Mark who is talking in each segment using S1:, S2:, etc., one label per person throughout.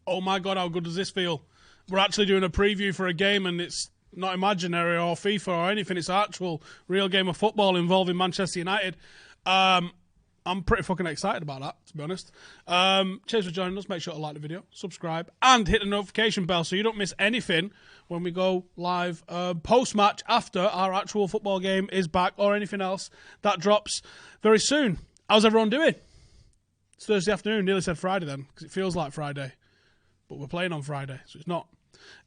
S1: oh my God, how good does this feel? We're actually doing a preview for a game and it's not imaginary or FIFA or anything. It's an actual real game of football involving Manchester United. I'm pretty fucking excited about that, to be honest. Cheers for joining us. Make sure to like the video, subscribe, and hit the notification bell so you don't miss anything when we go live post-match after our actual football game is back, or anything else that drops very soon. How's everyone doing? It's Thursday afternoon. Nearly said Friday then, because it feels like Friday. But we're playing on Friday, so it's not.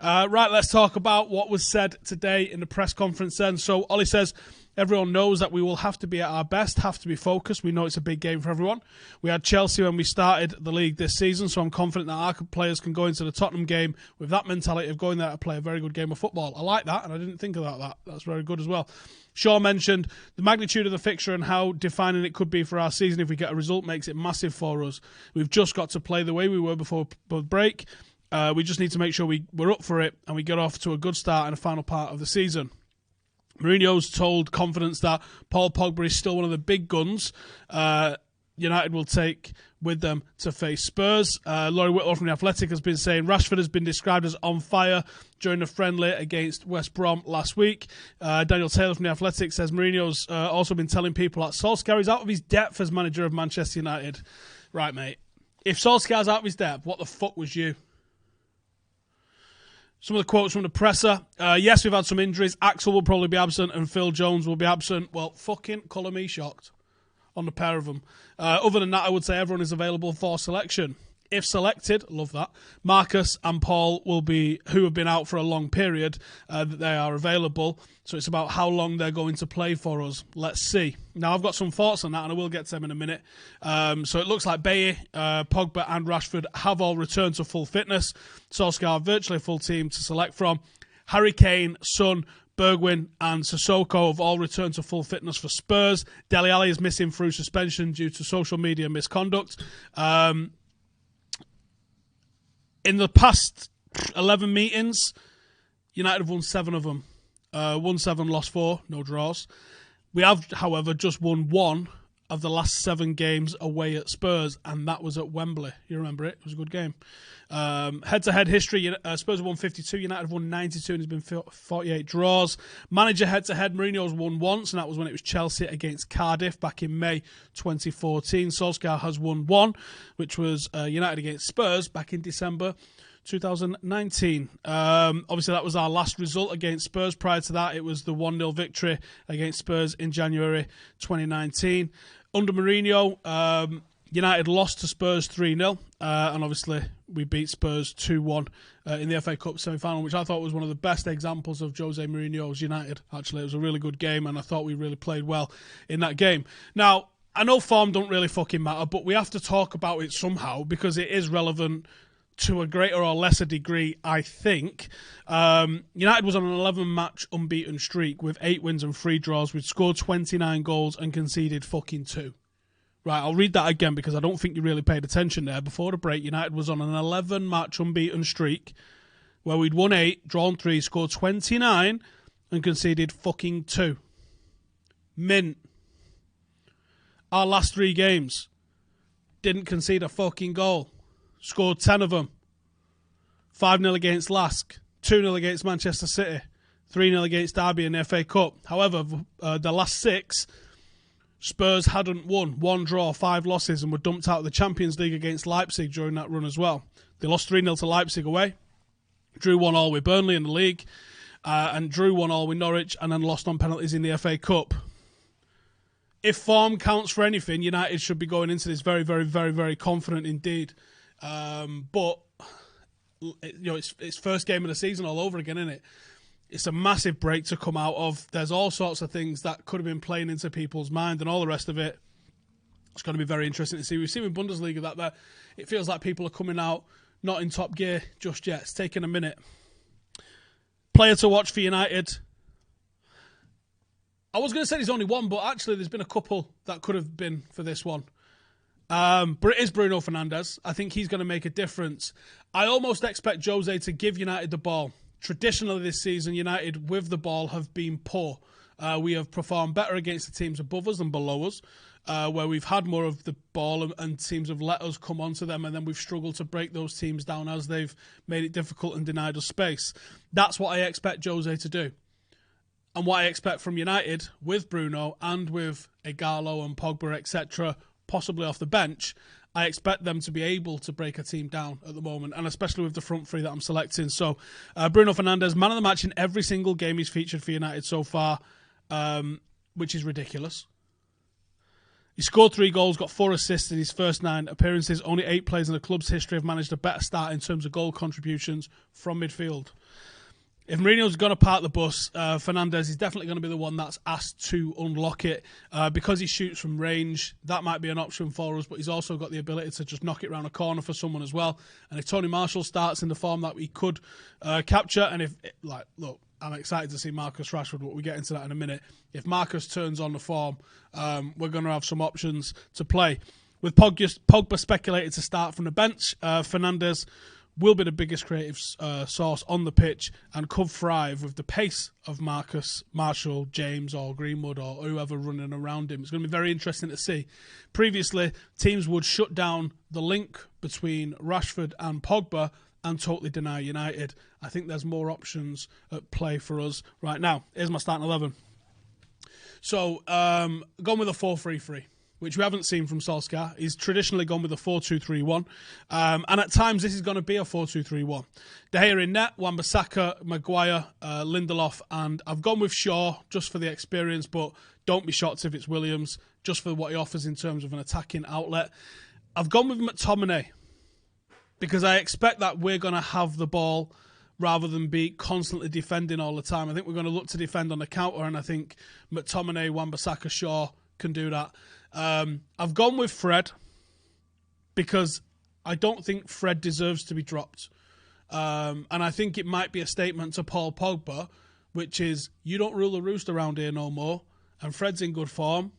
S1: Right, let's talk about what was said today in the press conference then. So Ole says, everyone knows that we will have to be at our best, have to be focused. We know it's a big game for everyone. We had Chelsea when we started the league this season, so I'm confident that our players can go into the Tottenham game with that mentality of going there to play a very good game of football. I like that, and I didn't think about that. That's very good as well. Shaw mentioned the magnitude of the fixture and how defining it could be for our season if we get a result makes it massive for us. We've just got to play the way we were before the break. We just need to make sure we're up for it and we get off to a good start in the final part of the season. Mourinho's told confidence that Paul Pogba is still one of the big guns United will take with them to face Spurs. Laurie Whitlow from The Athletic has been saying Rashford has been described as on fire during the friendly against West Brom last week. Daniel Taylor from The Athletic says Mourinho's also been telling people that Solskjaer is out of his depth as manager of Manchester United. Right, mate. If Solskjaer's out of his depth, what the fuck was you? Some of the quotes from the presser. Yes, we've had some injuries. Axel will probably be absent and Phil Jones will be absent. Well, fucking colour me shocked on the pair of them. Other than that, I would say everyone is available for selection. If selected, love that, Marcus and Paul will be, who have been out for a long period, that they are available. So it's about how long they're going to play for us. Let's see. Now, I've got some thoughts on that, and I will get to them in a minute. So it looks like Bailly, Pogba and Rashford have all returned to full fitness. Solskjaer virtually a full team to select from. Harry Kane, Son, Bergwijn and Sissoko have all returned to full fitness for Spurs. Dele Alli is missing through suspension due to social media misconduct. In the past 11 meetings, United have won 7 of them. Won 7, lost 4, no draws. We have, however, just won 1 of the last 7 games away at Spurs, and that was at Wembley. You remember it? It was a good game. Head-to-head history, Spurs have won 52, United have won 92, and there's been 48 draws. Manager head-to-head, Mourinho's won once, and that was when it was Chelsea against Cardiff back in May 2014. Solskjaer has won 1, which was United against Spurs back in December 2019. Obviously, that was our last result against Spurs. Prior to that, it was the 1-0 victory against Spurs in January 2019. Under Mourinho, United lost to Spurs 3-0, and obviously we beat Spurs 2-1 in the FA Cup semi-final, which I thought was one of the best examples of Jose Mourinho's United. Actually, it was a really good game, and I thought we really played well in that game. Now, I know form don't really fucking matter, but we have to talk about it somehow because it is relevant to a greater or lesser degree, I think. United was on an 11-match unbeaten streak with 8 wins and 3 draws. We'd scored 29 goals and conceded fucking 2. Right, I'll read that again because I don't think you really paid attention there. Before the break, United was on an 11-match unbeaten streak where we'd won 8, drawn 3, scored 29 and conceded fucking 2. Mint. Our last 3 games didn't concede a fucking goal. Scored 10 of them. 5-0 against Lask, 2-0 against Manchester City, 3-0 against Derby in the FA Cup. However, the last 6, Spurs hadn't won. 1 draw, 5 losses, and were dumped out of the Champions League against Leipzig during that run as well. They lost 3-0 to Leipzig away, drew 1-1 with Burnley in the league, and drew 1-1 with Norwich, and then lost on penalties in the FA Cup. If form counts for anything, United should be going into this very, very, very, very confident indeed. But it's first game of the season all over again, isn't it? It's a massive break to come out of. There's all sorts of things that could have been playing into people's mind and all the rest of it. It's going to be very interesting to see. We've seen in Bundesliga that it feels like people are coming out not in top gear just yet. It's taking a minute. Player to watch for United. I was going to say there's only one, but actually there's been a couple that could have been for this one. But it is Bruno Fernandes. I think he's going to make a difference. I almost expect Jose to give United the ball. Traditionally this season, United with the ball have been poor. We have performed better against the teams above us than below us. where we've had more of the ball and teams have let us come onto them, and then we've struggled to break those teams down as they've made it difficult and denied us space. That's what I expect Jose to do. And what I expect from United, with Bruno and with Ighalo and Pogba, etc., possibly off the bench, I expect them to be able to break a team down at the moment, and especially with the front three that I'm selecting. So, Bruno Fernandes, man of the match in every single game he's featured for United so far, which is ridiculous. He scored 3 goals, got 4 assists in his first 9 appearances. Only 8 players in the club's history have managed a better start in terms of goal contributions from midfield. If Mourinho's going to park the bus, Fernandes is definitely going to be the one that's asked to unlock it. Because he shoots from range, that might be an option for us, but he's also got the ability to just knock it around a corner for someone as well. And if Tony Marshall starts in the form that we could capture, and if, look, I'm excited to see Marcus Rashford, but we'll get into that in a minute. If Marcus turns on the form, we're going to have some options to play. With Pogba speculated to start from the bench, Fernandes will be the biggest creative source on the pitch and could thrive with the pace of Marcus, Marshall, James or Greenwood or whoever running around him. It's going to be very interesting to see. Previously, teams would shut down the link between Rashford and Pogba and totally deny United. I think there's more options at play for us right now. Here's my starting 11. So, gone with a 4-3-3. Which we haven't seen from Solskjaer. He's traditionally gone with a 4-2-3-1. And at times, this is going to be a 4-2-3-1. De Gea in net, Wan-Bissaka, Maguire, Lindelof, and I've gone with Shaw just for the experience, but don't be shocked if it's Williams, just for what he offers in terms of an attacking outlet. I've gone with McTominay because I expect that we're going to have the ball rather than be constantly defending all the time. I think we're going to look to defend on the counter, and I think McTominay, Wan-Bissaka, Shaw can do that. I've gone with Fred because I don't think Fred deserves to be dropped. And I think it might be a statement to Paul Pogba, which is, you don't rule the roost around here no more, and Fred's in good form.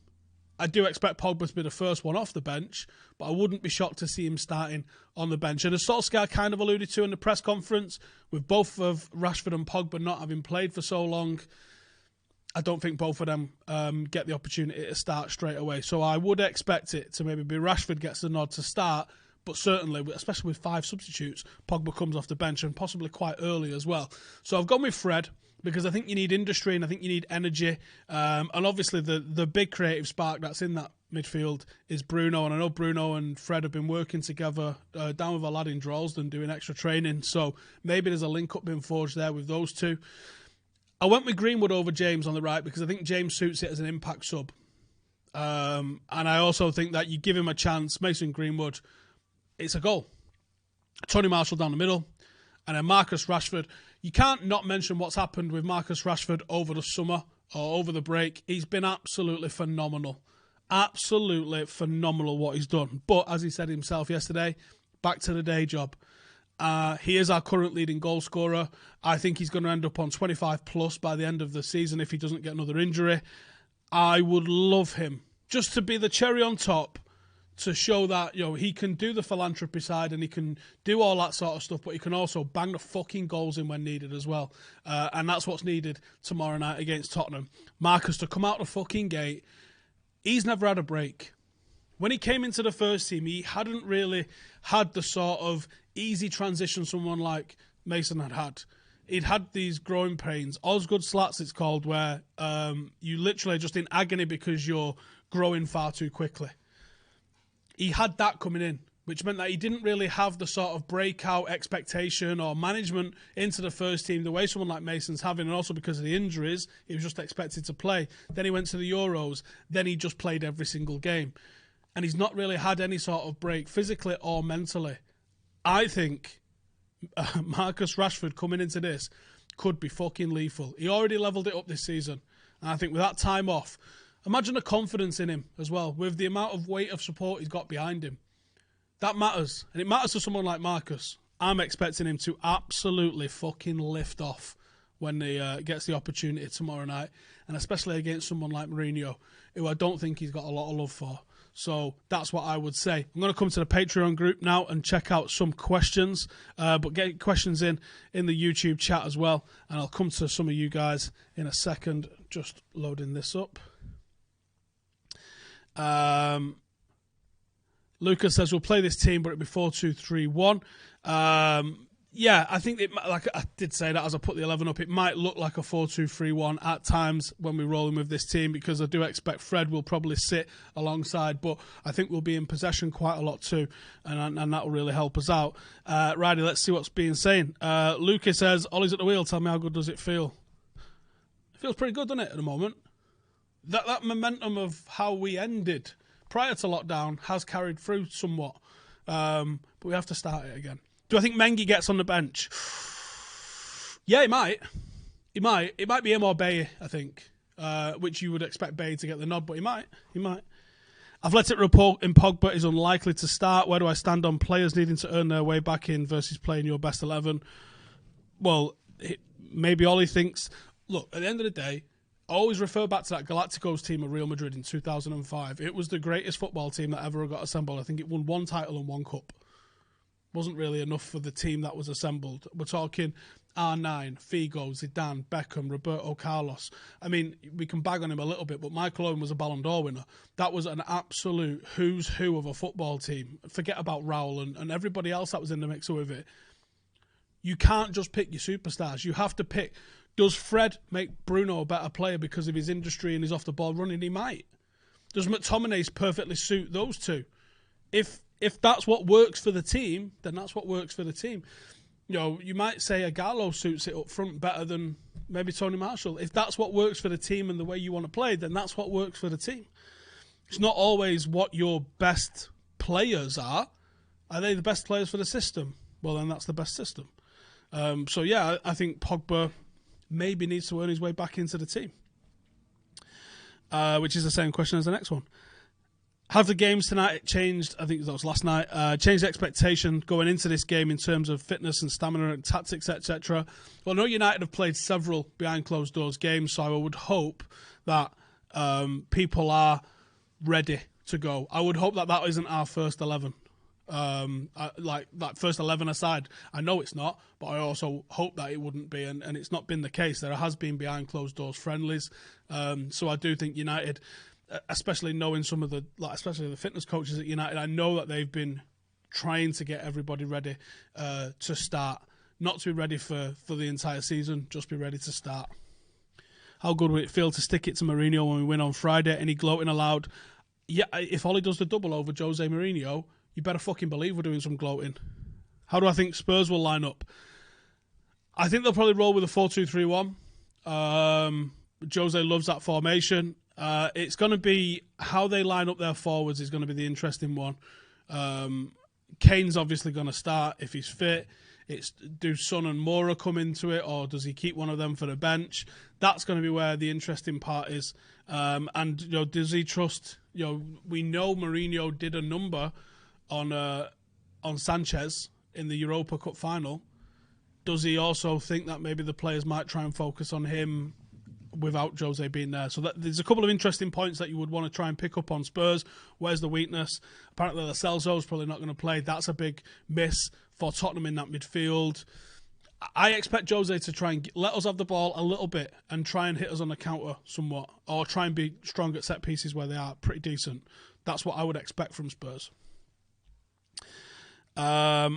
S1: I do expect Pogba to be the first one off the bench, but I wouldn't be shocked to see him starting on the bench. And as Solskjaer kind of alluded to in the press conference, with both of Rashford and Pogba not having played for so long, I don't think both of them get the opportunity to start straight away. So I would expect it to maybe be Rashford gets the nod to start, but certainly, especially with 5 substitutes, Pogba comes off the bench and possibly quite early as well. So I've gone with Fred because I think you need industry and I think you need energy. And obviously the big creative spark that's in that midfield is Bruno. And I know Bruno and Fred have been working together down with a lad in Droylsden doing extra training. So maybe there's a link-up being forged there with those two. I went with Greenwood over James on the right because I think James suits it as an impact sub. And I also think that you give him a chance, Mason Greenwood, it's a goal. Tony Marshall down the middle, and then Marcus Rashford. You can't not mention what's happened with Marcus Rashford over the summer or over the break. He's been absolutely phenomenal. Absolutely phenomenal what he's done. But as he said himself yesterday, back to the day job. He is our current leading goal scorer. I think he's going to end up on 25 plus by the end of the season if he doesn't get another injury. I would love him just to be the cherry on top, to show that, you know, he can do the philanthropy side and he can do all that sort of stuff, but he can also bang the fucking goals in when needed as well. And that's what's needed tomorrow night against Tottenham. Marcus to come out the fucking gate. He's never had a break. When he came into the first team, he hadn't really had the sort of easy transition someone like Mason had. He'd had these growing pains, Osgood slats it's called, where you literally are just in agony because you're growing far too quickly. He had that coming in, which meant that he didn't really have the sort of breakout expectation or management into the first team the way someone like Mason's having, and also because of the injuries, he was just expected to play. Then he went to the Euros, then he just played every single game. And he's not really had any sort of break, physically or mentally. I think Marcus Rashford coming into this could be fucking lethal. He already levelled it up this season. And I think with that time off, imagine the confidence in him as well, with the amount of weight of support he's got behind him. That matters. And it matters to someone like Marcus. I'm expecting him to absolutely fucking lift off when he gets the opportunity tomorrow night. And especially against someone like Mourinho, who I don't think he's got a lot of love for. So that's what I would say. I'm going to come to the Patreon group now and check out some questions. But get questions in the YouTube chat as well. And I'll come to some of you guys in a second. Just loading this up. Lucas says we'll play this team, but it'll be 4-2-3-1. Yeah, I think like I did say that as I put the 11 up, it might look like a 4-2-3-1 at times when we're rolling with this team, because I do expect Fred will probably sit alongside, but I think we'll be in possession quite a lot too, and that will really help us out. Righty, let's see what's being saying. Lucas says, Ollie's at the wheel, tell me how good does it feel? It feels pretty good, doesn't it, at the moment? That momentum of how we ended prior to lockdown has carried through somewhat, but we have to start it again. Do I think Mengi gets on the bench? Yeah, he might. He might. It might be him or Baye, I think, which you would expect Baye to get the nod, but he might. He might. Athletic report in Pogba is unlikely to start. Where do I stand on players needing to earn their way back in versus playing your best 11? Well, maybe Ollie thinks, look, at the end of the day, I always refer back to that Galacticos team of Real Madrid in 2005. It was the greatest football team that ever got assembled. I think it won 1 title and 1 cup. Wasn't really enough for the team that was assembled. We're talking R9, Figo, Zidane, Beckham, Roberto Carlos. I mean, we can bag on him a little bit, but Michael Owen was a Ballon d'Or winner. That was an absolute who's who of a football team. Forget about Raul and everybody else that was in the mix with it. You can't just pick your superstars. You have to pick, does Fred make Bruno a better player because of his industry and his off-the-ball running? He might. Does McTominay's perfectly suit those two? If that's what works for the team, then that's what works for the team. You know, you might say Agallo suits it up front better than maybe Tony Marshall. If that's what works for the team and the way you want to play, then that's what works for the team. It's not always what your best players are. Are they the best players for the system? Well, then that's the best system. So, yeah, I think Pogba maybe needs to earn his way back into the team, which is the same question as the next one. Have the games tonight changed? I think that was last night. Changed expectation going into this game in terms of fitness and stamina and tactics, etc. Well, I know United have played several behind closed doors games, so I would hope that people are ready to go. I would hope that that isn't our first 11. Like that first 11 aside, I know it's not, but I also hope that it wouldn't be, and it's not been the case. There has been behind closed doors friendlies, so I do think United, especially knowing some of the, especially the fitness coaches at United, I know that they've been trying to get everybody ready to start. Not to be ready for the entire season, just be ready to start. How good would it feel to stick it to Mourinho when we win on Friday? Any gloating allowed? Yeah, if Ole does the double over Jose Mourinho, you better fucking believe we're doing some gloating. How do I think Spurs will line up? I think they'll probably roll with a 4-2-3-1. Jose loves that formation. It's going to be how they line up their forwards is going to be the interesting one. Kane's obviously going to start if he's fit. Do Son and Moura come into it, or does he keep one of them for the bench? That's going to be where the interesting part is. And does he trust? We know Mourinho did a number on Sanchez in the Europa Cup final. Does he also think that maybe the players might try and focus on him without Jose being there? So there's a couple of interesting points that you would want to try and pick up on Spurs. Where's the weakness? Apparently Lo Celso's probably not going to play. That's a big miss for Tottenham in that midfield. I expect Jose to try and let us have the ball a little bit and try and hit us on the counter somewhat, or try and be strong at set pieces where they are pretty decent. That's what I would expect from Spurs. How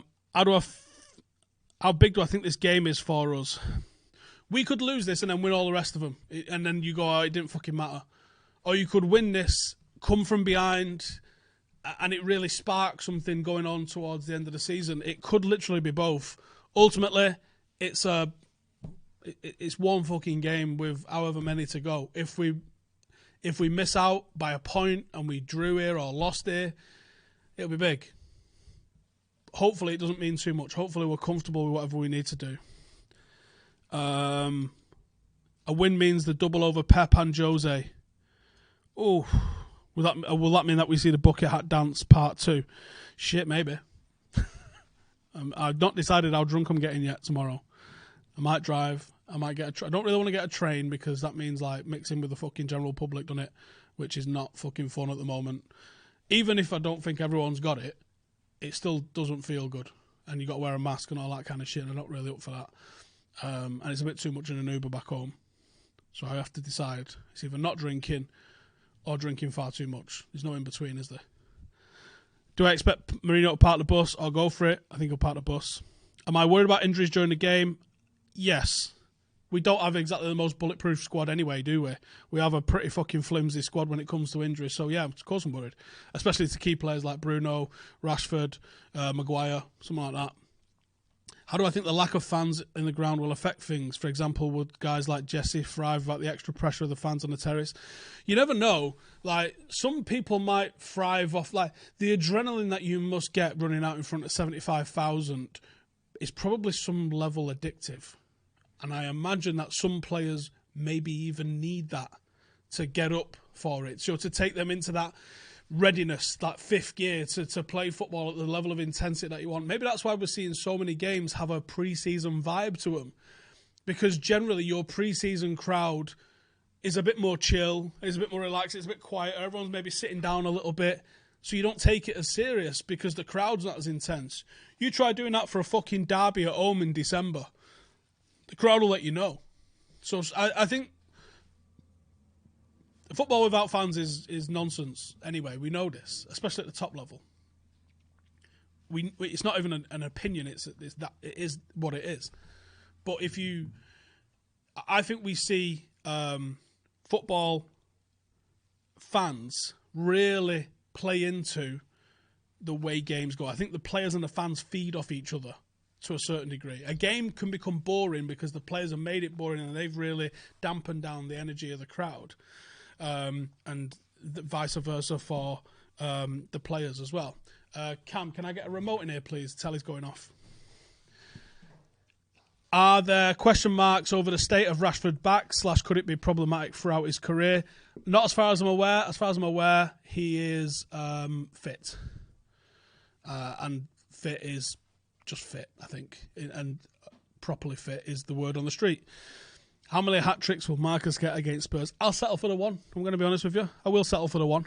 S1: big do I think this game is for us? We could lose this and then win all the rest of them. And then you go, oh, it didn't fucking matter. Or you could win this, come from behind, and it really sparks something going on towards the end of the season. It could literally be both. Ultimately, it's one fucking game with however many to go. If we miss out by a point and we drew here or lost here, it'll be big. Hopefully it doesn't mean too much. Hopefully we're comfortable with whatever we need to do. A win means the double over Pep and Jose. Oh, will that mean that we see the bucket hat dance part 2? Shit, maybe. I've not decided how drunk I'm getting yet tomorrow. I might drive. I might get I don't really want to get a train because that means like mixing with the fucking general public, doesn't it? Which is not fucking fun at the moment. Even if I don't think everyone's got it, it still doesn't feel good. And you got to wear a mask and all that kind of shit, and I'm not really up for that. And it's a bit too much in an Uber back home. So I have to decide. It's either not drinking or drinking far too much. There's no in between, is there? Do I expect Mourinho to park the bus or go for it? I think he'll park the bus. Am I worried about injuries during the game? Yes. We don't have exactly the most bulletproof squad anyway, do we? We have a pretty fucking flimsy squad when it comes to injuries. So, yeah, of course I'm worried. Especially to key players like Bruno, Rashford, Maguire, something like that. How do I think the lack of fans in the ground will affect things? For example, would guys like Jesse thrive about the extra pressure of the fans on the terrace? You never know. Like, some people might thrive off, like, the adrenaline that you must get running out in front of 75,000 is probably some level addictive. And I imagine that some players maybe even need that to get up for it. So to take them into that readiness, that fifth gear to play football at the level of intensity that you want. Maybe that's why we're seeing so many games have a pre-season vibe to them. Because generally your pre-season crowd is a bit more chill, is a bit more relaxed, it's a bit quieter. Everyone's maybe sitting down a little bit. So you don't take it as serious because the crowd's not as intense. You try doing that for a fucking derby at home in December. The crowd will let you know. So I think football without fans is nonsense anyway. We know this, especially at the top level. It's not even an opinion. It is what it is. But I think we see football fans really play into the way games go. I think the players and the fans feed off each other to a certain degree. A game can become boring because the players have made it boring and they've really dampened down the energy of the crowd. And vice versa for the players as well. Cam, can I get a remote in here, please? Telly's going off. Are there question marks over the state of Rashford back / could it be problematic throughout his career? Not as far as I'm aware. As far as I'm aware, he is fit. And fit is just fit, I think. And properly fit is the word on the street. How many hat-tricks will Marcus get against Spurs? I'll settle for the one. I'm going to be honest with you. I will settle for the one.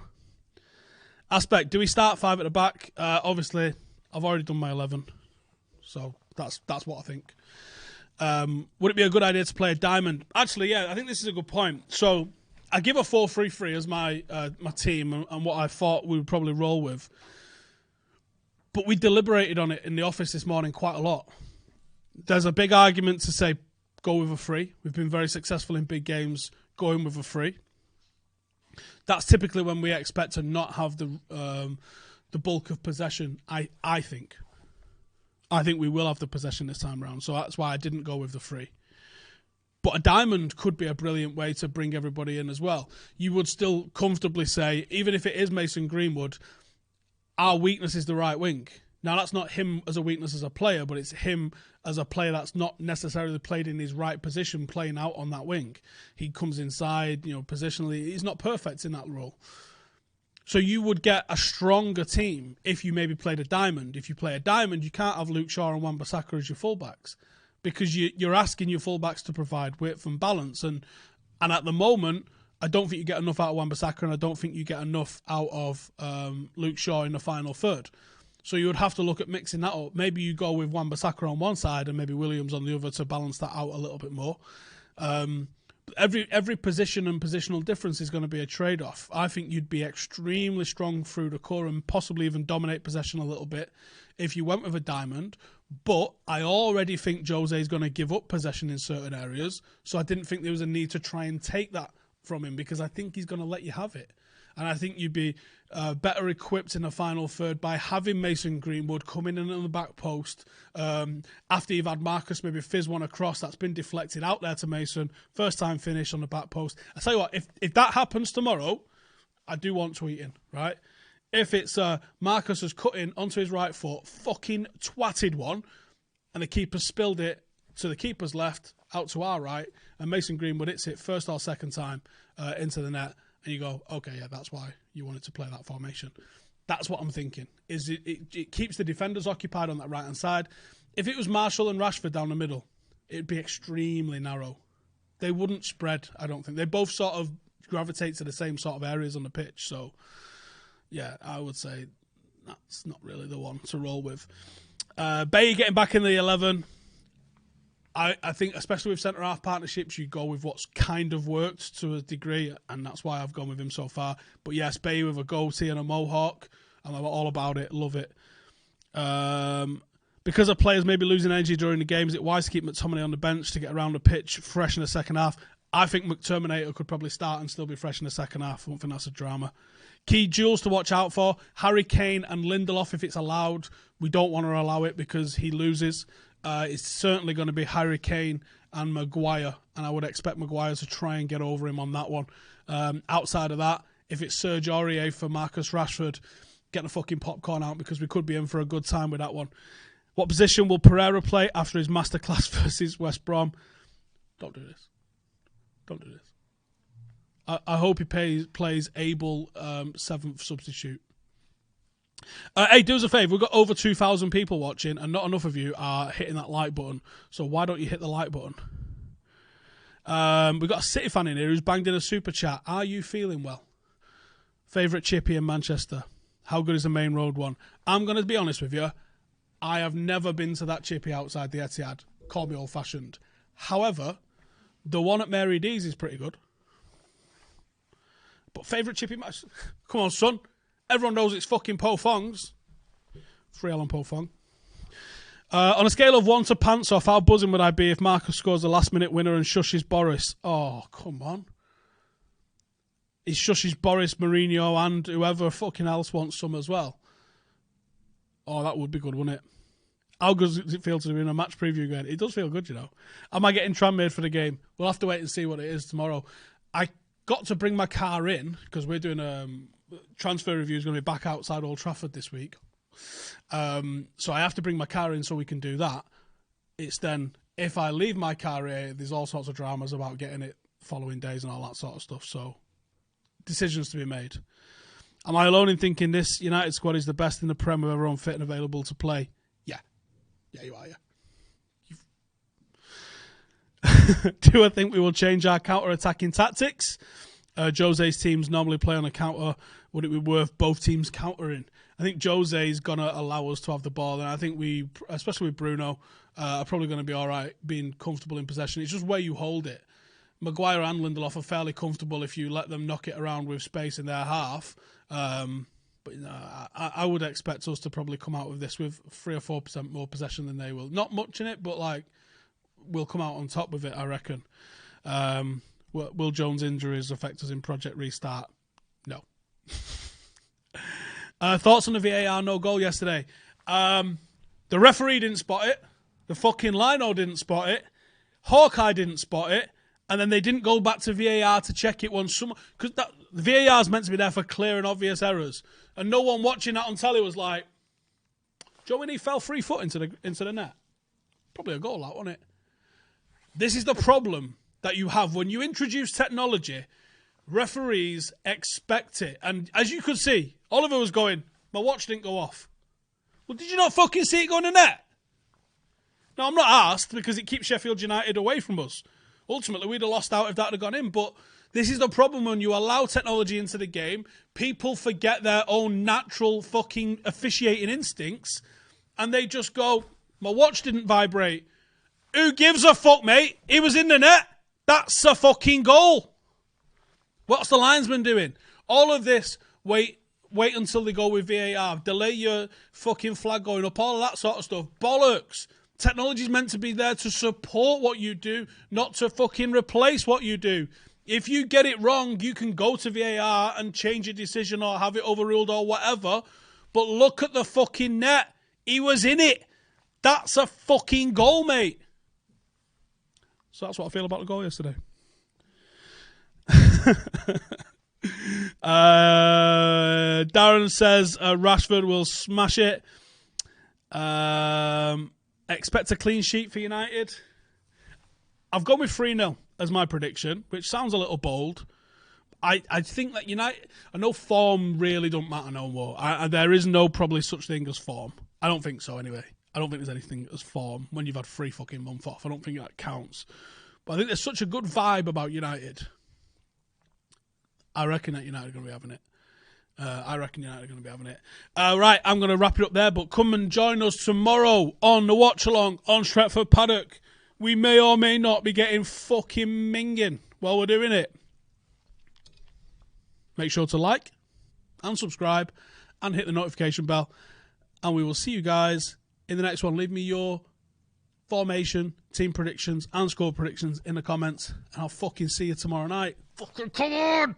S1: Aspect, do we start 5 at the back? Obviously, I've already done my 11. So that's what I think. Would it be a good idea to play a diamond? Actually, yeah, I think this is a good point. So I give a 4-3-3 as my team and what I thought we would probably roll with. But we deliberated on it in the office this morning quite a lot. There's a big argument to say go with a 3. We've been very successful in big games going with a 3. That's typically when we expect to not have the bulk of possession, I think. I think we will have the possession this time around, so that's why I didn't go with the 3. But a diamond could be a brilliant way to bring everybody in as well. You would still comfortably say, even if it is Mason Greenwood, our weakness is the right wing. Now, that's not him as a weakness as a player, but it's him as a player that's not necessarily played in his right position, playing out on that wing. He comes inside, positionally. He's not perfect in that role. So you would get a stronger team if you maybe played a diamond. If you play a diamond, you can't have Luke Shaw and Wan-Bissaka as your fullbacks because you're asking your fullbacks to provide width and balance. And at the moment, I don't think you get enough out of Wan-Bissaka and I don't think you get enough out of Luke Shaw in the final third. So you would have to look at mixing that up. Maybe you go with Wan-Bissaka on one side and maybe Williams on the other to balance that out a little bit more. Every position and positional difference is going to be a trade-off. I think you'd be extremely strong through the core and possibly even dominate possession a little bit if you went with a diamond. But I already think Jose is going to give up possession in certain areas. So I didn't think there was a need to try and take that from him because I think he's going to let you have it. And I think you'd be better equipped in the final third by having Mason Greenwood coming in on the back post after you've had Marcus maybe fizz one across that's been deflected out there to Mason. First time finish on the back post. I tell you what, if that happens tomorrow, I do want tweeting, right? If it's Marcus has cut in onto his right foot, fucking twatted one, and the keeper spilled it to the keeper's left, out to our right, and Mason Greenwood hits it first or second time into the net, and you go, okay, yeah, that's why you wanted to play that formation. That's what I'm thinking. Is it keeps the defenders occupied on that right-hand side. If it was Marshall and Rashford down the middle, it'd be extremely narrow. They wouldn't spread, I don't think. They both sort of gravitate to the same sort of areas on the pitch. So, yeah, I would say that's not really the one to roll with. Bay getting back in the 11. I think, especially with centre-half partnerships, you go with what's kind of worked to a degree, and that's why I've gone with him so far. But yes, Bay with a goatee and a mohawk, I'm all about it. Love it. Because of players maybe losing energy during the game, is it wise to keep McTominay on the bench to get around the pitch fresh in the second half? I think McTerminator could probably start and still be fresh in the second half. I don't think that's a drama. Key duels to watch out for: Harry Kane and Lindelof, if it's allowed. We don't want to allow it because he loses. It's certainly going to be Harry Kane and Maguire, and I would expect Maguire to try and get over him on that one. Outside of that, if it's Serge Aurier for Marcus Rashford, get the fucking popcorn out because we could be in for a good time with that one. What position will Pereira play after his masterclass versus West Brom? Don't do this. Don't do this. I hope he plays able 7th substitute. Hey, do us a favour. We've got over 2,000 people watching, and not enough of you are hitting that like button. So why don't you hit the like button? We've got a City fan in here who's banged in a super chat. Are you feeling well? Favourite chippy in Manchester? How good is the Main Road one? I'm going to be honest with you. I have never been to that chippy outside the Etihad. Call me old-fashioned. However, the one at Mary D's is pretty good. But favourite chippy match? Come on, son. Everyone knows it's fucking Po Fong's. 3L on Po Fong. On a scale of 1 to pants off, how buzzing would I be if Marcus scores a last-minute winner and shushes Boris? Oh, come on. He shushes Boris, Mourinho, and whoever fucking else wants some as well. Oh, that would be good, wouldn't it? How good does it feel to be in a match preview again? It does feel good, you know. Am I getting tram made for the game? We'll have to wait and see what it is tomorrow. I got to bring my car in because we're doing transfer review is going to be back outside Old Trafford this week. So I have to bring my car in so we can do that. It's then, if I leave my car here, there's all sorts of dramas about getting it following days and all that sort of stuff. So, decisions to be made. Am I alone in thinking this United squad is the best in the Prem with everyone fit and available to play? Yeah. Yeah, you are, yeah. Do I think we will change our counter-attacking tactics? Jose's teams normally play on a counter. Would it be worth both teams countering? I think Jose's going to allow us to have the ball, and I think we, especially with Bruno, are probably going to be all right being comfortable in possession. It's just where you hold it. Maguire and Lindelof are fairly comfortable if you let them knock it around with space in their half. But I would expect us to probably come out of this with 3 or 4% more possession than they will. Not much in it, but like we'll come out on top with it, I reckon. Will Jones' injuries affect us in Project Restart? No. Thoughts on the VAR no goal yesterday? The referee didn't spot it. The fucking Lino didn't spot it. Hawkeye didn't spot it. And then they didn't go back to VAR to check it once. Because the VAR is meant to be there for clear and obvious errors. And no one watching that on telly was like, Joe Winnie fell 3 foot into the net. Probably a goal, that, wasn't it? This is the problem that you have when you introduce technology. Referees expect it. And as you could see, Oliver was going, my watch didn't go off. Well, did you not fucking see it go in the net? No, I'm not asked because it keeps Sheffield United away from us. Ultimately, we'd have lost out if that had gone in. But this is the problem when you allow technology into the game. People forget their own natural fucking officiating instincts. And they just go, my watch didn't vibrate. Who gives a fuck, mate? He was in the net. That's a fucking goal. What's the linesman doing? All of this, wait until they go with VAR. Delay your fucking flag going up. All of that sort of stuff. Bollocks. Technology's meant to be there to support what you do, not to fucking replace what you do. If you get it wrong, you can go to VAR and change your decision or have it overruled or whatever. But look at the fucking net. He was in it. That's a fucking goal, mate. So that's what I feel about the goal yesterday. Darren says Rashford will smash it. Expect a clean sheet for United. I've gone with 3-0 as my prediction, which sounds a little bold. I think that United, I know form really don't matter no more. There is no probably such thing as form. I don't think so anyway. I don't think there's anything as form when you've had 3 fucking months off. I don't think that counts. But I think there's such a good vibe about United. I reckon that United are going to be having it. Right, I'm going to wrap it up there, but come and join us tomorrow on the Watch Along on Stretford Paddock. we may or may not be getting fucking minging while we're doing it. Make sure to like and subscribe and hit the notification bell. And we will see you guys in the next one. Leave me your formation, team predictions, and score predictions in the comments. And I'll fucking see you tomorrow night. Fucking come on!